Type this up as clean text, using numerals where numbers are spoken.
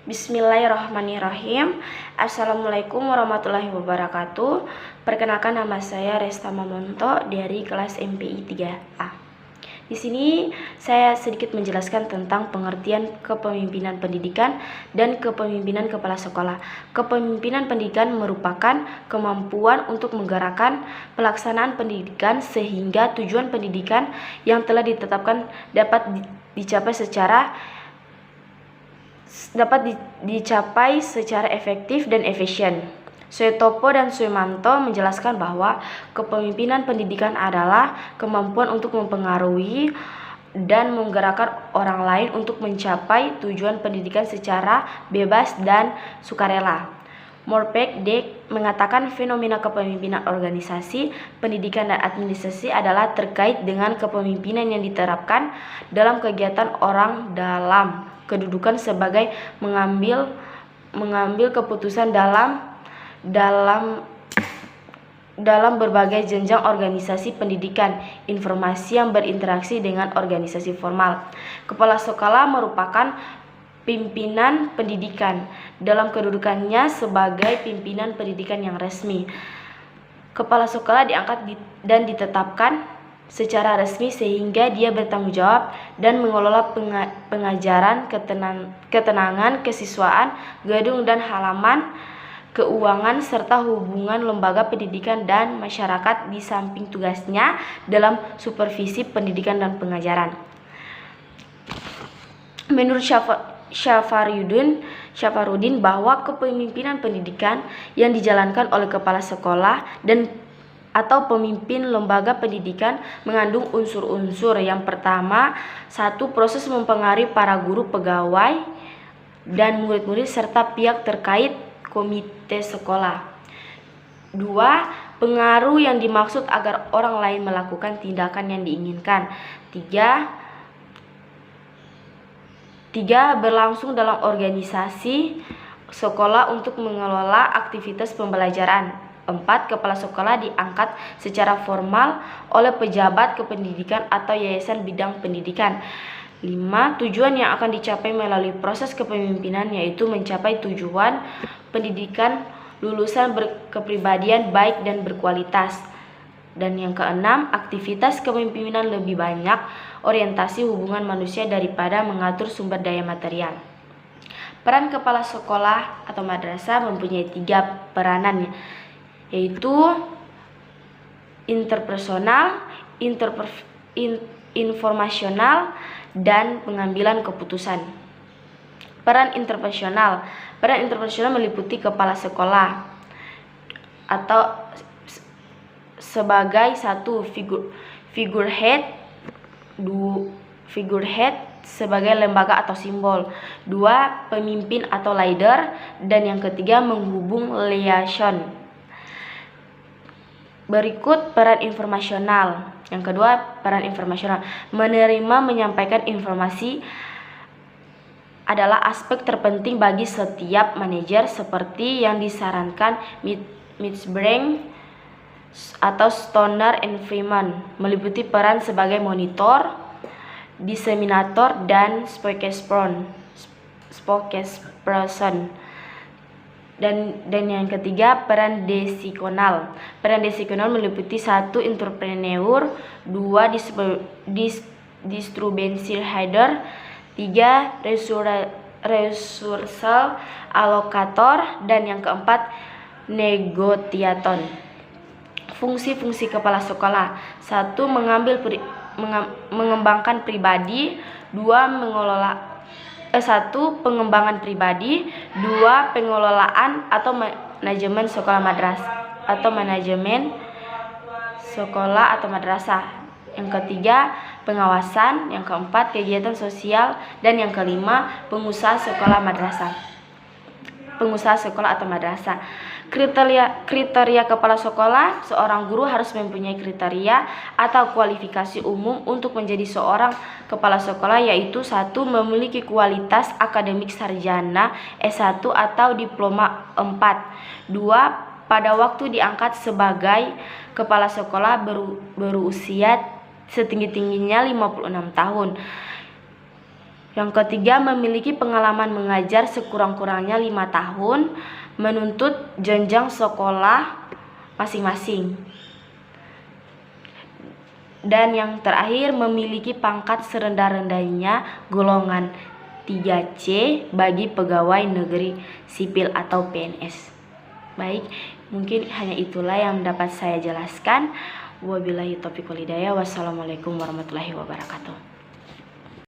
Bismillahirrahmanirrahim. Assalamualaikum warahmatullahi wabarakatuh. Perkenalkan, nama saya Resta Mamonto dari kelas MPI 3A. Di sini saya sedikit menjelaskan tentang pengertian kepemimpinan pendidikan dan kepemimpinan kepala sekolah. Kepemimpinan pendidikan merupakan kemampuan untuk menggerakkan pelaksanaan pendidikan sehingga tujuan pendidikan yang telah ditetapkan dapat dicapai secara efektif dan efisien. Suetopo dan Suemanto menjelaskan bahwa kepemimpinan pendidikan adalah kemampuan untuk mempengaruhi dan menggerakkan orang lain untuk mencapai tujuan pendidikan secara bebas dan sukarela. Morpek mengatakan fenomena kepemimpinan organisasi, pendidikan, dan administrasi adalah terkait dengan kepemimpinan yang diterapkan dalam kegiatan orang dalam kedudukan sebagai mengambil keputusan dalam berbagai jenjang organisasi pendidikan informasi yang berinteraksi dengan organisasi formal. Kepala sekolah merupakan pimpinan pendidikan dalam kedudukannya sebagai pimpinan pendidikan yang resmi. Kepala sekolah diangkat dan ditetapkan secara resmi sehingga dia bertanggung jawab dan mengelola pengajaran, ketenangan, kesiswaan, gedung dan halaman, keuangan, serta hubungan lembaga pendidikan dan masyarakat di samping tugasnya dalam supervisi pendidikan dan pengajaran. Menurut Syafarudin bahwa kepemimpinan pendidikan yang dijalankan oleh kepala sekolah atau pemimpin lembaga pendidikan mengandung unsur-unsur. Yang pertama, 1. Proses mempengaruhi para guru, pegawai, dan murid-murid serta pihak terkait komite sekolah. 2. Pengaruh yang dimaksud agar orang lain melakukan tindakan yang diinginkan. 3. Berlangsung dalam organisasi sekolah untuk mengelola aktivitas pembelajaran. 4. Kepala sekolah diangkat secara formal oleh pejabat kependidikan atau yayasan bidang pendidikan. 5. Tujuan yang akan dicapai melalui proses kepemimpinan yaitu mencapai tujuan pendidikan lulusan berkepribadian baik dan berkualitas. Dan yang keenam, aktivitas kepemimpinan lebih banyak orientasi hubungan manusia daripada mengatur sumber daya material. Peran kepala sekolah atau madrasah mempunyai 3 peranan, yaitu interpersonal, informasional, dan pengambilan keputusan. Peran interpersonal meliputi kepala sekolah atau sebagai 1. figurehead sebagai lembaga atau simbol. 2. Pemimpin atau leader, dan yang ketiga menghubung liaison. Berikut peran informasional. Yang kedua, peran informasional menerima menyampaikan informasi adalah aspek terpenting bagi setiap manajer seperti yang disarankan Mitchell atau Stoner and Freeman, meliputi peran sebagai monitor, diseminator, dan spokesperson. Dan yang ketiga, peran desikonal. Peran desikonal meliputi 1. Entrepreneur, 2. Distribution header, 3. resource allocator, dan yang keempat, negotiator. Fungsi-fungsi kepala sekolah: 1. Mengembangkan pribadi, 1. Pengembangan pribadi, 2. Pengelolaan atau manajemen sekolah madrasah, yang ketiga pengawasan, yang keempat kegiatan sosial, dan yang kelima pengusaha sekolah atau madrasah. Kriteria kepala sekolah: seorang guru harus mempunyai kriteria atau kualifikasi umum untuk menjadi seorang kepala sekolah, yaitu 1. Memiliki kualitas akademik sarjana S1 atau diploma 4. 2. Pada waktu diangkat sebagai kepala sekolah berusia setinggi-tingginya 56 tahun. Yang ketiga, memiliki pengalaman mengajar sekurang-kurangnya 5 tahun, menuntut jenjang sekolah masing-masing. Dan yang terakhir, memiliki pangkat serendah-rendahnya golongan 3C bagi pegawai negeri sipil atau PNS. Baik, mungkin hanya itulah yang dapat saya jelaskan. Wabillahi taufiq wal hidayah. Wassalamualaikum warahmatullahi wabarakatuh.